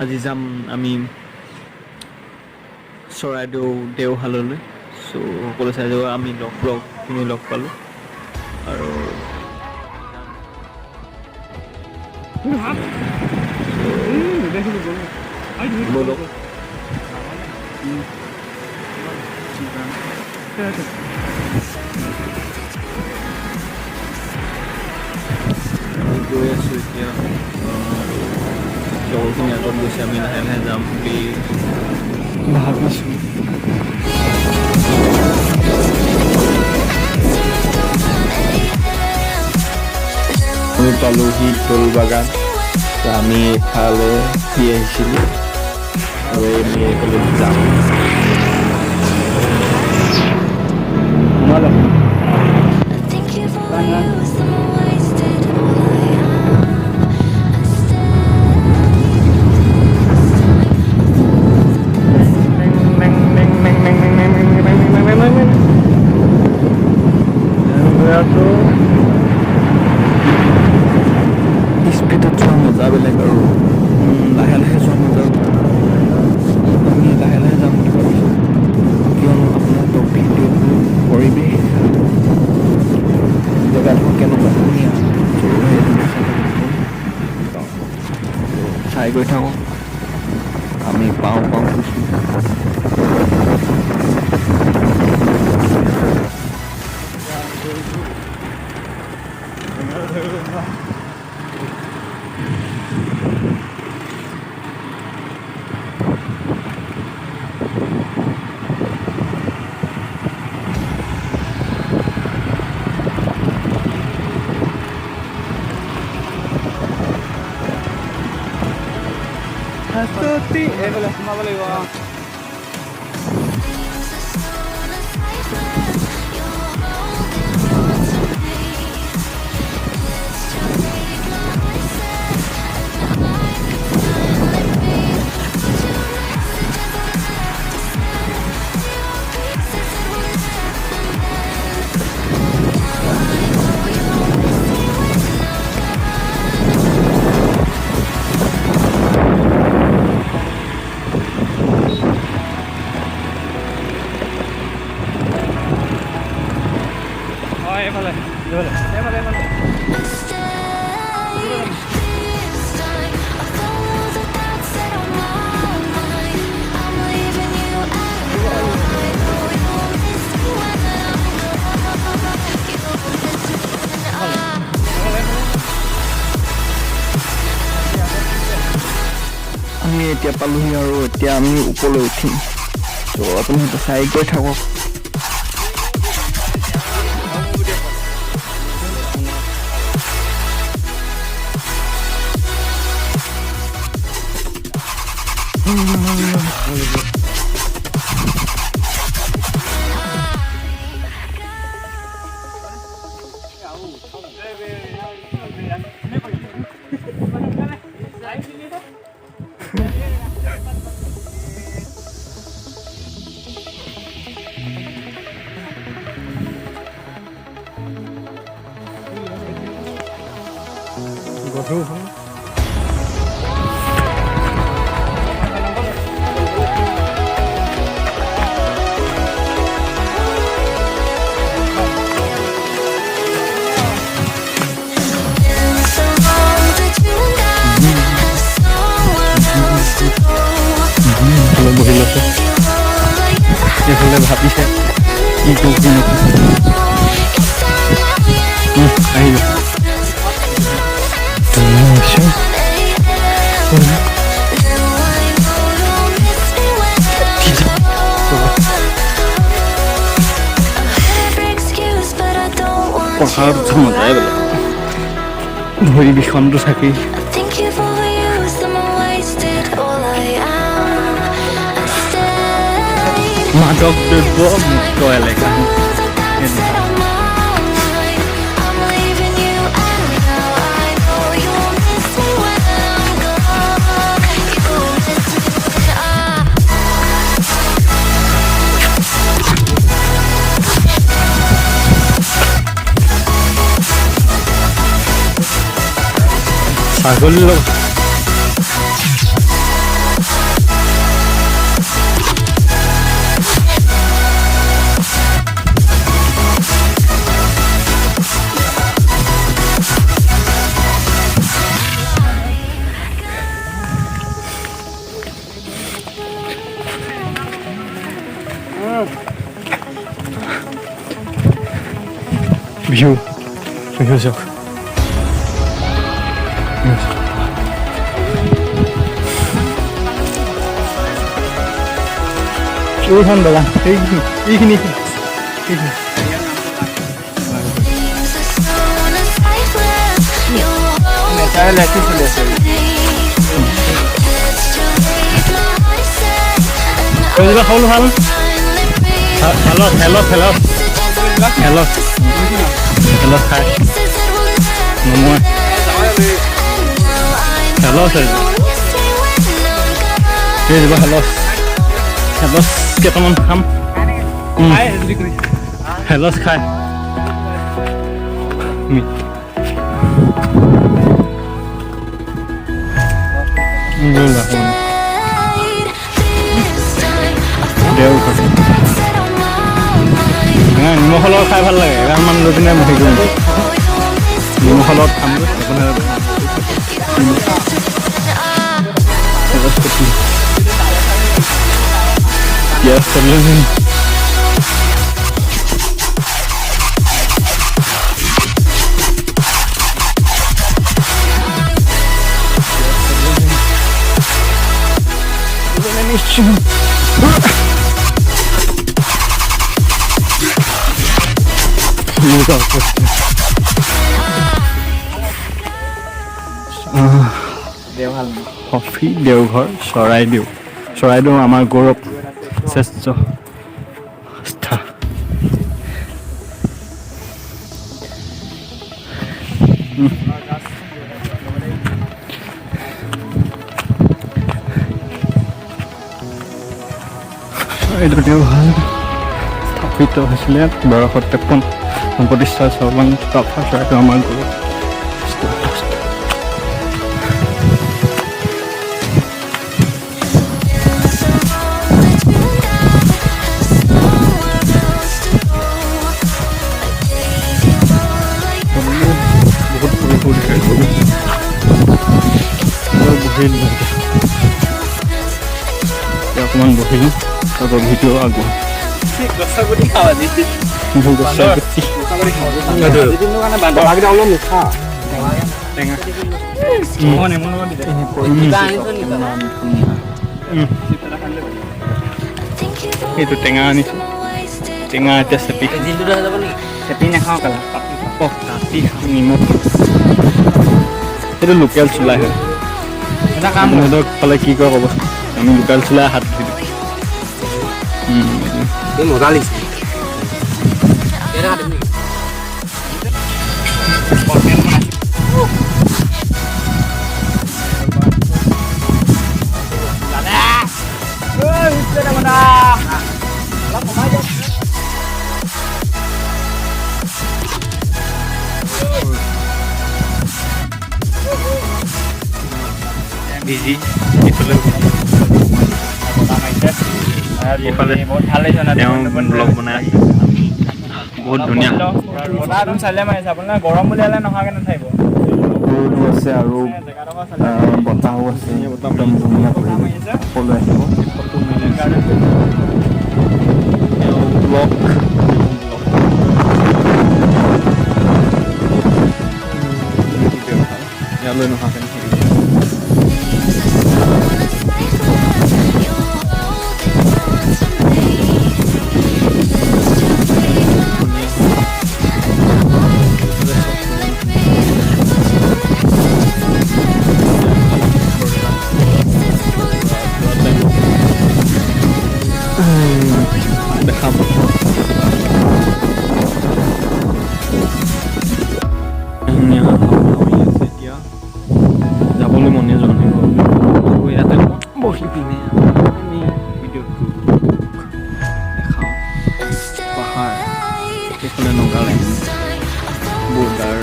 আজি যাম আমি চৰাইদেউ দেওশাললৈ। চ' সকলো চাই যাব, আমি লগখিনি লগ পালোঁ আৰু বলক আমি গৈ আছোঁ এতিয়া। লগৰখিনি আগত গৈছে, আমি লাহে লাহে যাম বুলি ভাবিছোঁ। আমি পালোহি দৌল বাগান। আমি এফালে ফুৰি আহিছিলোঁ আৰু আমি এইফালে যাম। স্পীডত যোৱা মজা বেলেগ আৰু লাহে লাহে যোৱা মজা। আমি লাহে লাহে যাম বুলি ভাবিছোঁ, কিয়নো আপোনালোকক ভিডিঅ'টো পৰিৱেশ জেগাডোখৰ কেনেকুৱা ধুনীয়া চাই গৈ থাকক। আমি পাওঁ কৈছোঁ। এইফালে সোমাব লাগিব। আমি এতিয়া পালোহি আৰু এতিয়া আমি ওপৰলৈ উঠিম। ত' আপুনি সেইটো চাই গৈ থাকক। বহি লৈছে এইফালে ভাবিছে কি কি আহিব পথাৰত উঠা মজাই বেলেগ। ভৰি বিষণটো থাকেই। মাদক দ্ৰব্য মুক্ত এলেকা। ছাগলীৰ লগত ভিউ চাওক এইখন বাগান এইখিনি নেচাৰেল একটি চলি আছে খাবলৈ ভাল হেল্ল' খাই নময় হেল্ল' হেল্ল' কেইটামান খাম হেল্ল' খাই নিমখৰ লগত খাই ভাল লাগে এগালমান লৈ পিনে হেৰি কৰিম নিমখৰ লগত খাম পিঁয়াজ চলিলে কফি দেওঘৰ চৰাইদেউ আমাৰ গৌৰৱ শ্ৰেষ্ঠ স্থান এইটো দেওঘৰ স্থাপিত হৈছিলে 1253 প্ৰতিষ্ঠা চৰবান চৰাইদেউ আমাৰ গৌৰৱ অকণমান বহিলোঁ তাৰপৰা ভিডিঅ' আগবঢ়াম এইটো টেঙা আনিছোঁ টেঙা এতিয়া চেপি নাখাওঁ কাটি নিমখ এইটো লোকেল চুলাই হয় সিহঁতক ক'লে কি কয় ক'ব আমি লোকেল চুলাই হাত দি দিওঁ মজা লাগিছে ভিজি এইফালে বহুত ভাল লাগিছে তেওঁ ব্লগ বনাই আছে বহুত ধুনীয়া চালে মাৰিছে আপোনাৰ গৰম বুলিয়ালে নোহোৱাকৈ নাথাকিব ৰ'দো আছে আৰু বতাহো আছে একদম ধুনীয়া সকলোৱে আহিব ব্লগ ইয়ালৈ নোহোৱাকৈ নাথাকিব দেখাম এতিয়া যাবলৈ মনে যোৱা নাই ইয়াতে বহি পিনে আমি ভিডিঅ'টো দেখাওঁ পাহাৰ সেইফালে নগালেণ্ড বৰ্ডাৰ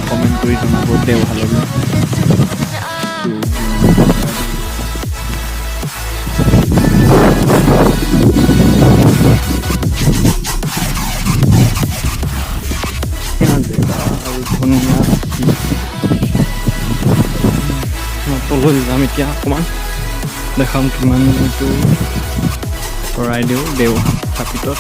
কমেণ্ট কৰি জনাব দে ভাল লাগে তললৈ যাম এতিয়া অকণমান দেখাম কিমান এইটো কৰাই দিওঁ দেও থাপিতত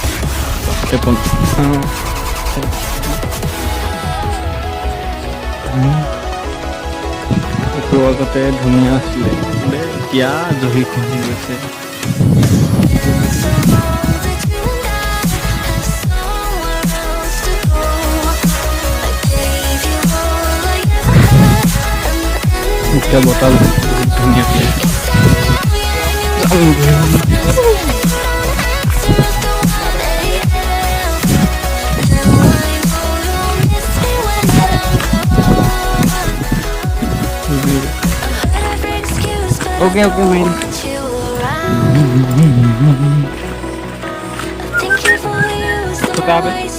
এইটো আগতে ধুনীয়া আছিলে এতিয়া জহি খহি গৈছে এতিয়া বতাহ বহুত ধুনীয়া Okay, man. Stop it.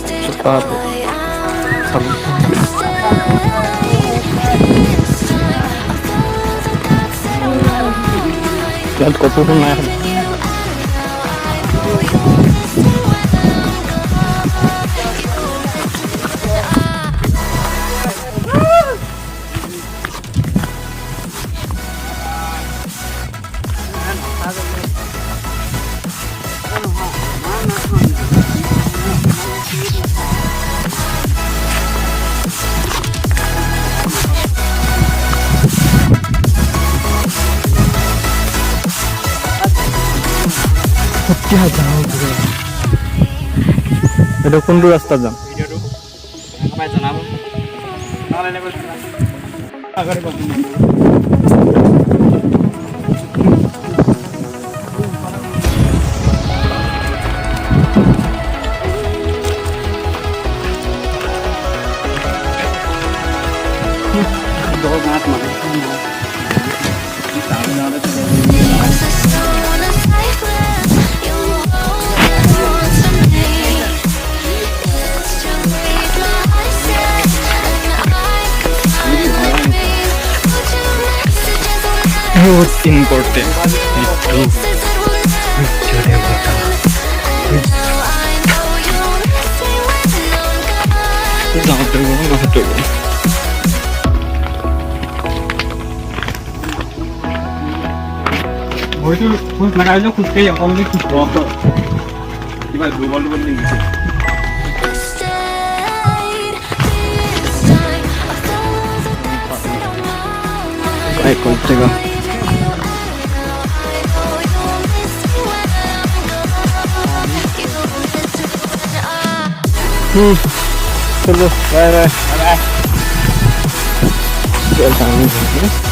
Jangan kau turun lah. এটা কোনটো ৰাস্তা যাম बहुत इम्पोर्टेंट लगाइलो खुजकै अकाउन्टले खुजको किबा डबल लिन्छ Ay, contigo. Chalo, bye bye. Bye. Chal también.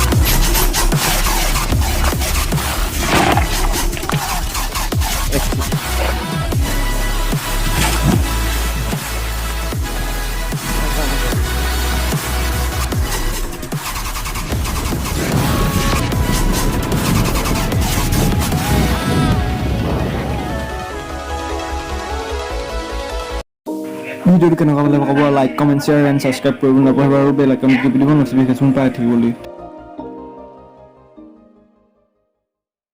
ভিডিঅ'টো কেনেকুৱা পালে ক'ব like comment share and subscribe কৰিব নাপাহৰিব আৰু বেল আইকনটো টিপি দিব ন'টিফিকেশ্যন পাই থাকিবলৈ